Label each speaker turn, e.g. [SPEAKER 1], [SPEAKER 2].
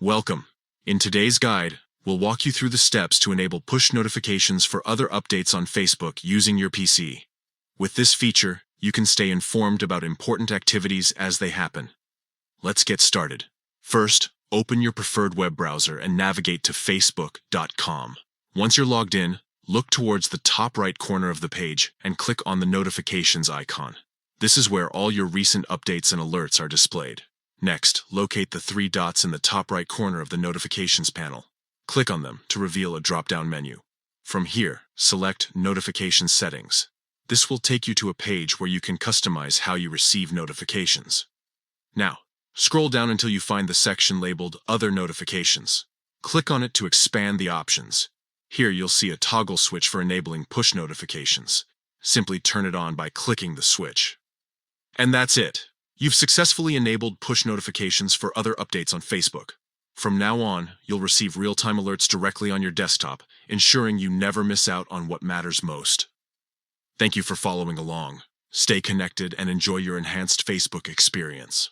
[SPEAKER 1] Welcome. In today's guide, we'll walk you through the steps to enable push notifications for other updates on Facebook using your PC. With this feature, you can stay informed about important activities as they happen. Let's get started. First, open your preferred web browser and navigate to facebook.com. Once you're logged in, look towards the top right corner of the page and click on the notifications icon. This is where all your recent updates and alerts are displayed. Next, locate the three dots in the top right corner of the notifications panel. Click on them to reveal a drop-down menu. From here, select Notification Settings. This will take you to a page where you can customize how you receive notifications. Now, scroll down until you find the section labeled Other Notifications. Click on it to expand the options. Here you'll see a toggle switch for enabling push notifications. Simply turn it on by clicking the switch. And that's it. You've successfully enabled push notifications for other updates on Facebook. From now on, you'll receive real-time alerts directly on your desktop, ensuring you never miss out on what matters most. Thank you for following along. Stay connected and enjoy your enhanced Facebook experience.